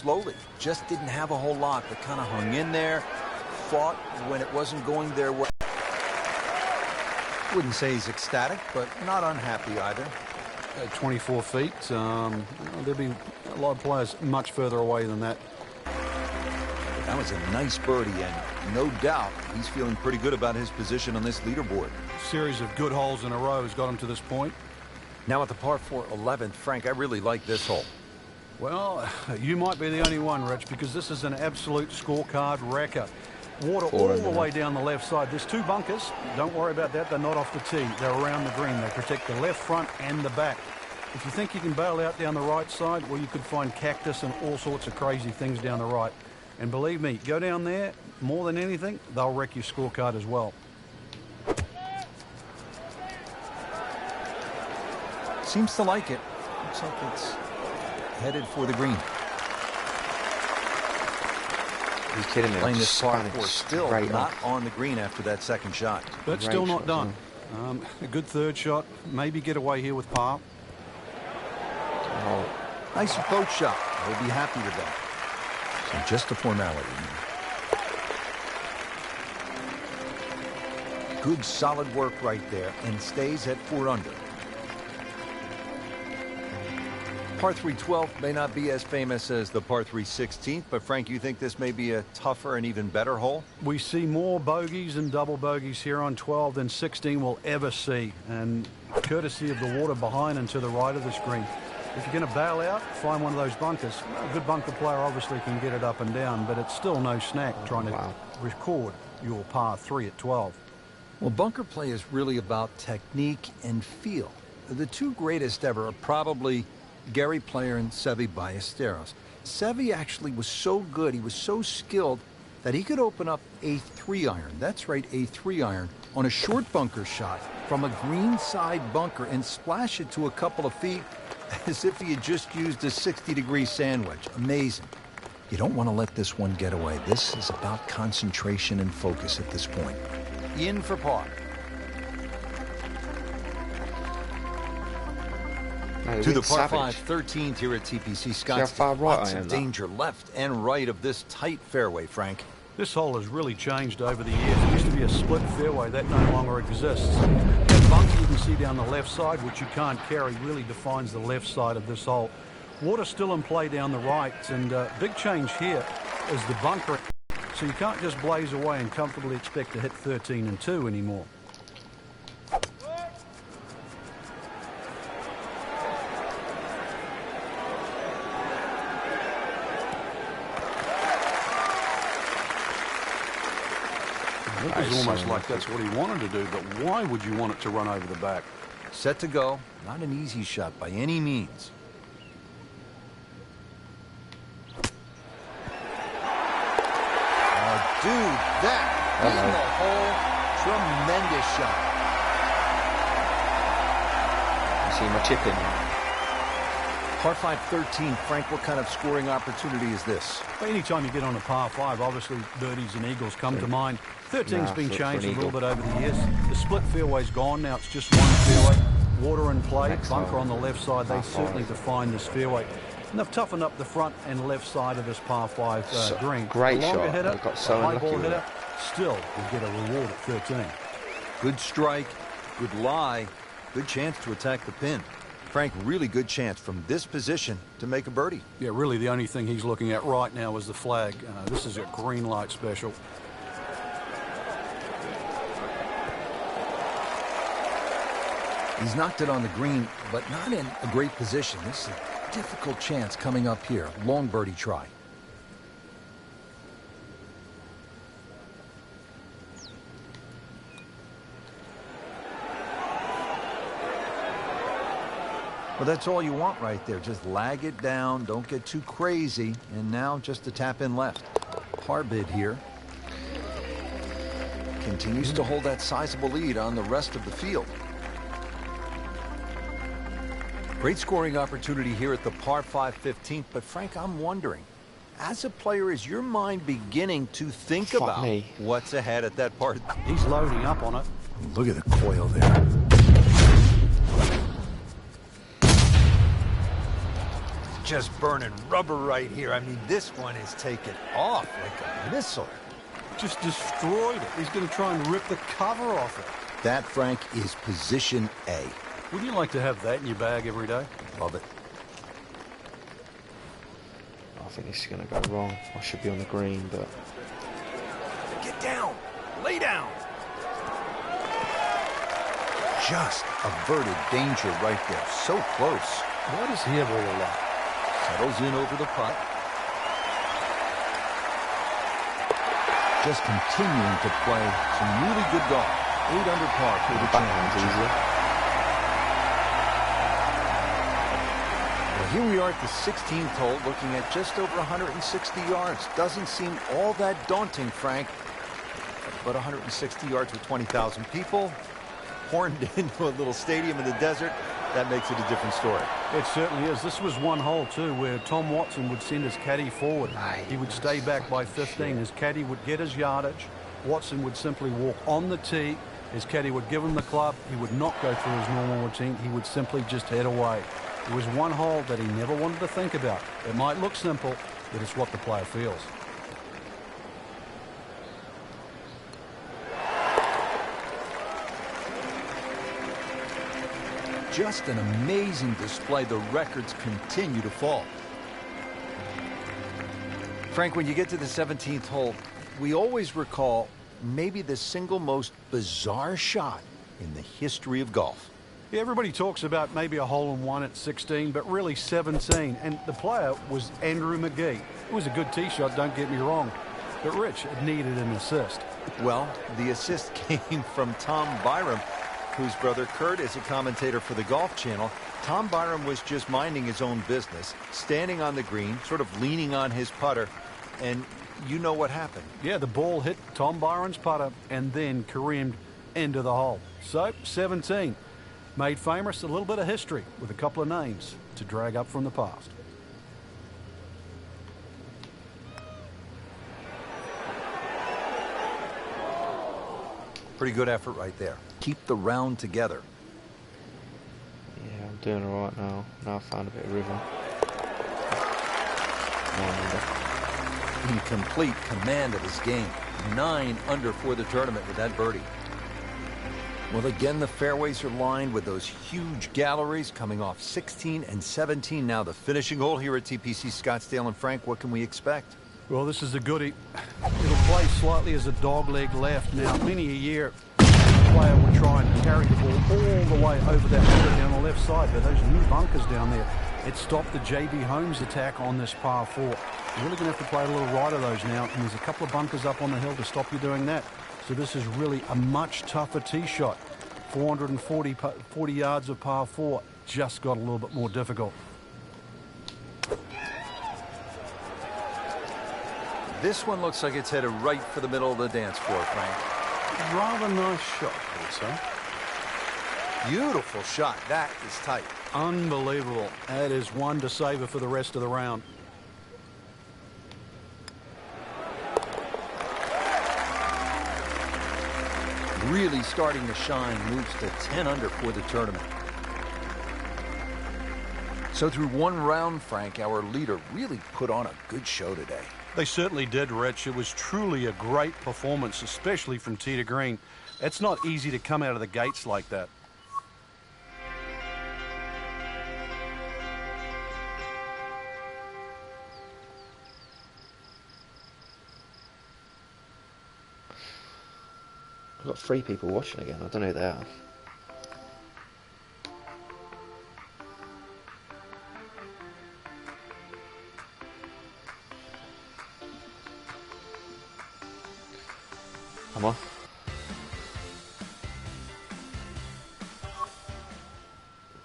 slowly. Just didn't have a whole lot, but kind of hung in there, fought when it wasn't going their way. Wouldn't say he's ecstatic, but not unhappy either. At 24 feet, there'd be a lot of players much further away than that. That was a nice birdie, and no doubt he's feeling pretty good about his position on this leaderboard. A series of good holes in a row has got him to this point. Now at the par 4 11th, Frank, I really like this hole. Well, you might be the only one, Rich, because this is an absolute scorecard wrecker. Water all the way down the left side. There's 2 bunkers. Don't worry about that. They're not off the tee. They're around the green. They protect the left front and the back. If you think you can bail out down the right side, well, you could find cactus and all sorts of crazy things down the right. And believe me, go down there, more than anything, they'll wreck your scorecard as well. Seems to like it. Looks like it's headed for the green. Are you kidding me? Playing this par 4 still not off. on the green after that second shot. But still not done. A good third shot. Maybe get away here with par. Oh. Nice approach shot. We'll be happy with that. So just a formality. Good solid work right there, and stays at 4 under. Par 3 12 may not be as famous as the par 3 16th, but Frank, you think this may be a tougher and even better hole? We see more bogeys and double bogeys here on 12 than 16 will ever see, and courtesy of the water behind and to the right of the screen. If you're going to bail out, find one of those bunkers. A good bunker player obviously can get it up and down, but it's still no snack trying to record your par 3 at 12. Well, bunker play is really about technique and feel. The 2 greatest ever are probably Gary Player and Seve Ballesteros. Seve actually was so good, he was so skilled, that he could open up a 3-iron. That's right, a 3-iron on a short bunker shot from a green side bunker and splash it to a couple of feet as if he had just used a 60-degree sandwich. Amazing. You don't want to let this one get away. This is about concentration and focus at this point. In for par. To the par 5 13th here at TPC Scottsdale. Lots of danger left and right of this tight fairway, Frank. This hole has really changed over the years. It used to be a split fairway. That no longer exists. That bunker you can see down the left side, which you can't carry, really defines the left side of this hole. Water still in play down the right, and big change here is the bunker. So you can't just blaze away and comfortably expect to hit 13 and 2 anymore. It was almost like that's what he wanted to do, but why would you want it to run over the back? Set to go. Not an easy shot by any means. Oh, dude, that in the hole. Tremendous shot. You see my chip in. Par 5 13, Frank, what kind of scoring opportunity is this? Well, anytime you get on a par 5, obviously birdies and eagles come to mind. 13's been changed a little bit over the years. The split fairway's gone. Now it's just one fairway. Water in play, bunker on the left side. They certainly define this fairway. And they've toughened up the front and left side of this par 5 green. Great shot. Hitter, got so high ball hitter, still will get a reward at 13. Good strike, good lie, good chance to attack the pin. Frank, really good chance from this position to make a birdie. Yeah, really the only thing he's looking at right now is the flag. This is a green light special. He's knocked it on the green, but not in a great position. This is a difficult chance coming up here. Long birdie try. Well, that's all you want right there. Just lag it down. Don't get too crazy. And now just a tap in left. Par bid here. Continues to hold that sizable lead on the rest of the field. Great scoring opportunity here at the par 5 15th. But Frank, I'm wondering, as a player, is your mind beginning to think about what's ahead at that part? He's loading up on it. Look at the coil there. just burning rubber right here. I mean, this one is taking off like a missile. Just destroyed it. He's going to try and rip the cover off it. That, Frank, is position A. Would you like to have that in your bag every day? Love it. I think this is going to go wrong. I should be on the green, but... Get down. Lay down. Just averted danger right there. So close. Why does he have all the luck? Settles in over the putt. Just continuing to play some really good golf. 8 under par for the championship. Well, here we are at the 16th hole, looking at just over 160 yards. Doesn't seem all that daunting, Frank. But 160 yards with 20,000 people, horned into a little stadium in the desert, that makes it a different story. It certainly is. This was one hole, too, where Tom Watson would send his caddy forward. He would stay back by 15. His caddy would get his yardage. Watson would simply walk on the tee. His caddy would give him the club. He would not go through his normal routine. He would simply just head away. It was one hole that he never wanted to think about. It might look simple, but it's what the player feels. Just an amazing display. The records continue to fall. Frank, when you get to the 17th hole, we always recall maybe the single most bizarre shot in the history of golf. Yeah, everybody talks about maybe a hole-in-one at 16, but really 17. And the player was Andrew McGee. It was a good tee shot, don't get me wrong. But Rich, it needed an assist. Well, the assist came from Tom Byram, whose brother Kurt is a commentator for the Golf Channel. Tom Byram was just minding his own business, standing on the green, sort of leaning on his putter, and you know what happened. Yeah, the ball hit Tom Byram's putter and then careened into the hole. So, 17. Made famous a little bit of history with a couple of names to drag up from the past. Pretty good effort right there. Keep the round together. Yeah, I'm doing all right now. Now I've found a bit of rhythm. In complete command of his game. 9 under for the tournament with that birdie. Well, again, the fairways are lined with those huge galleries coming off 16 and 17. Now the finishing hole here at TPC Scottsdale. And Frank, what can we expect? Well, this is a goodie. It'll play slightly as a dogleg left. Now, many a year, the player would try and carry the ball all the way over that hill down the left side. But those new bunkers down there, it stopped the J.B. Holmes attack on this par 4. You're really going to have to play a little right of those now. And there's a couple of bunkers up on the hill to stop you doing that. So this is really a much tougher tee shot. 440 yards of par 4 just got a little bit more difficult. This one looks like it's headed right for the middle of the dance floor, Frank. Rather nice shot, I would say. Beautiful shot. That is tight. Unbelievable. That is one to savor for the rest of the round. Really starting to shine, moves to 10 under for the tournament. So through one round, Frank, our leader really put on a good show today. They certainly did, Rich. It was truly a great performance, especially from tee to green. It's not easy to come out of the gates like that. I've got 3 people watching again. I don't know who they are. Am I?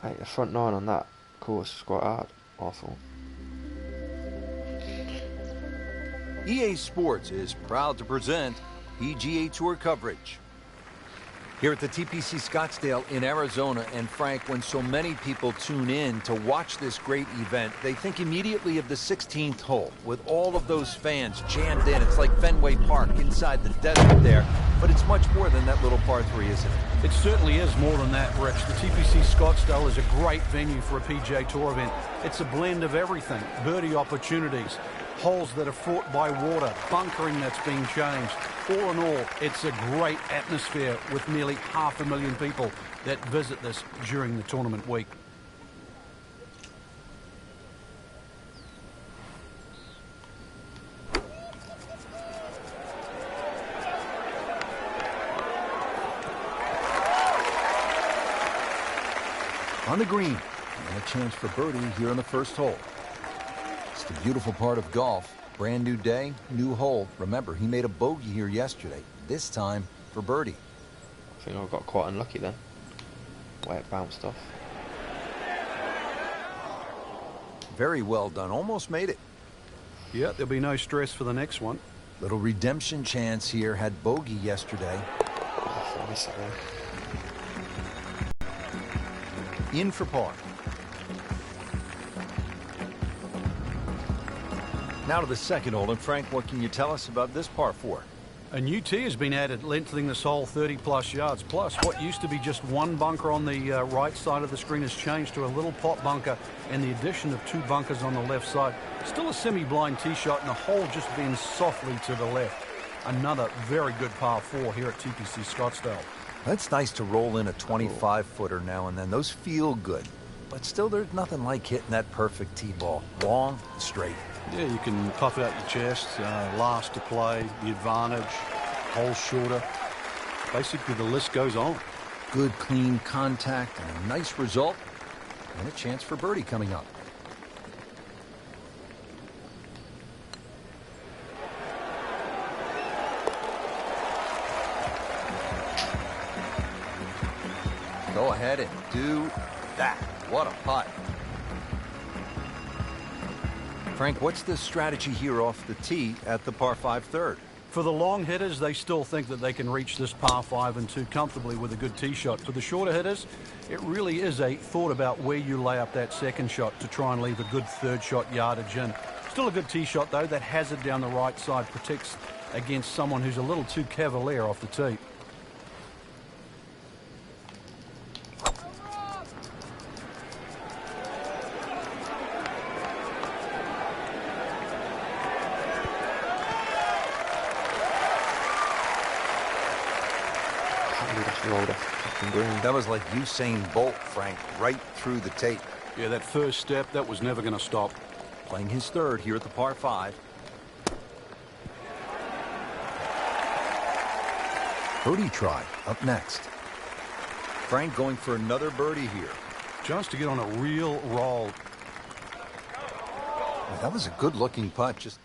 Hey, the front 9 on that course is quite hard, I thought. EA Sports is proud to present PGA Tour coverage. Here at the TPC Scottsdale in Arizona, and Frank, when so many people tune in to watch this great event, they think immediately of the 16th hole, with all of those fans jammed in. It's like Fenway Park inside the desert there, but it's much more than that little par 3, isn't it? It certainly is more than that, Rich. The TPC Scottsdale is a great venue for a PGA Tour event. It's a blend of everything: birdie opportunities, holes that are fraught by water, bunkering that's being changed. All in all, it's a great atmosphere with nearly 500,000 people that visit this during the tournament week. On the green, and a chance for birdie here on the first hole. It's the beautiful part of golf. Brand new day, new hole. Remember, he made a bogey here yesterday, this time for birdie. I think I got quite unlucky then. Way it bounced off. Very well done. Almost made it. Yeah, there'll be no stress for the next one. Little redemption chance here. Had bogey yesterday. Oh, I missed it there. In for par. Now to the second hole, and Frank, what can you tell us about this par 4? A new tee has been added, lengthening this hole 30-plus yards. Plus, what used to be just one bunker on the right side of the screen has changed to a little pot bunker, and the addition of 2 bunkers on the left side. Still a semi-blind tee shot, and the hole just bends softly to the left. Another very good par 4 here at TPC Scottsdale. It's nice to roll in a 25-footer now and then. Those feel good. But still, there's nothing like hitting that perfect tee ball. Long, straight. Yeah, you can puff out your chest, last to play, the advantage, hole shorter. Basically, the list goes on. Good, clean contact and a nice result. And a chance for birdie coming up. Go ahead and do that. What a putt. Frank, what's the strategy here off the tee at the par 5 third? For the long hitters, they still think that they can reach this par 5 and 2 comfortably with a good tee shot. For the shorter hitters, it really is a thought about where you lay up that second shot to try and leave a good third shot yardage in. Still a good tee shot, though. That hazard down the right side protects against someone who's a little too cavalier off the tee. That was like Usain Bolt, Frank, right through the tape. Yeah, that first step, that was never going to stop. Playing his third here at the par 5. Birdie try up next. Frank going for another birdie here. Just to get on a real roll. Well, that was a good-looking putt. Just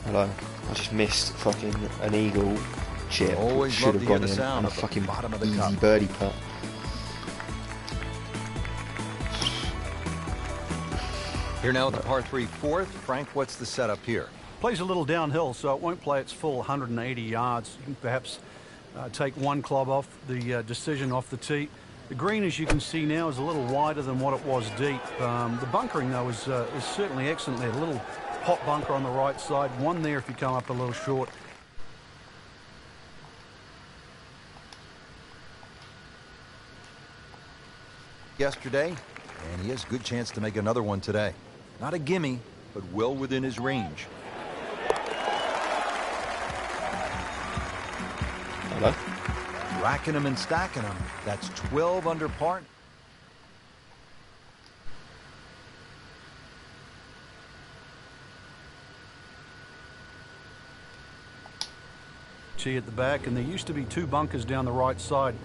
Hello. I just missed fucking an eagle chip. Always should love have to hear gone the in sound and a of the fucking bottom of the easy cup. birdie putt. Here now at the par 3 fourth. Frank, what's the setup here? Plays a little downhill, so it won't play its full 180 yards. You can perhaps take one club off the decision off the tee. The green, as you can see now, is a little wider than what it was deep. The bunkering, though, is certainly excellent there. A little pot bunker on the right side. One there if you come up a little short. Yesterday, and he has a good chance to make another one today. Not a gimme, but well within his range. Hello? Racking them and stacking them. That's 12 under par. Tee at the back, and there used to be 2 bunkers down the right side.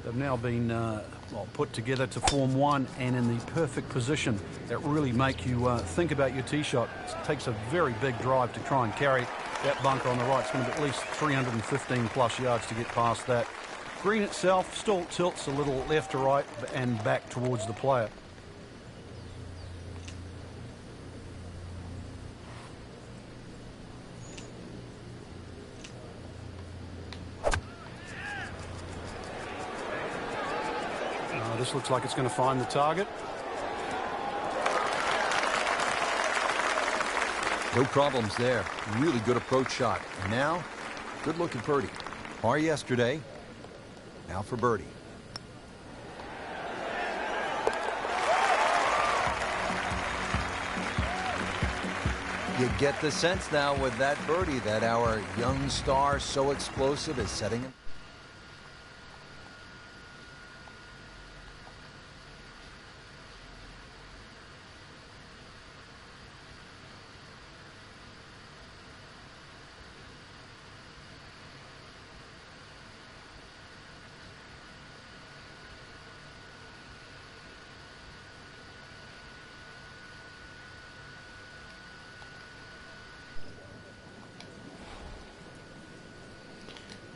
They've now been well, put together to form one and in the perfect position that really make you think about your tee shot. It takes a very big drive to try and carry that bunker on the right. It's going to be at least 315 plus yards to get past that. Green itself still tilts a little left to right and back towards the player. This looks like it's going to find the target. No problems there. Really good approach shot. And now, good looking birdie. Par yesterday. Now for birdie. You get the sense now with that birdie that our young star, so explosive, is setting him.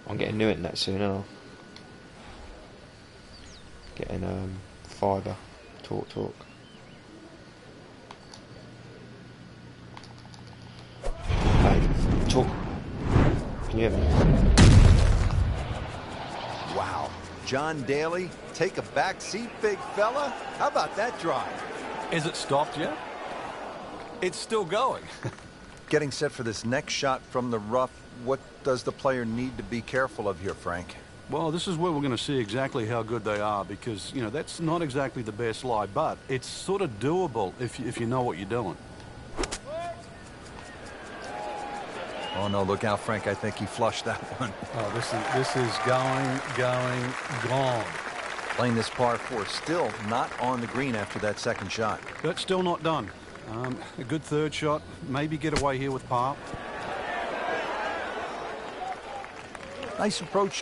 I'm getting new internet soon, aren't I? Getting fibre. Talk. Hey, talk. Can you hear me? Wow. John Daly, take a back seat, big fella. How about that drive? Is it stopped yet? It's still going. Getting set for this next shot from the rough, what does the player need to be careful of here, Frank? Well, this is where we're going to see exactly how good they are because, you know, that's not exactly the best lie, but it's sort of doable if you know what you're doing. Oh, no, look out, Frank. I think he flushed that one. Oh, this is gone. Playing this par 4, still not on the green after that second shot. But still not done. A good third shot. Maybe get away here with par. Nice approach.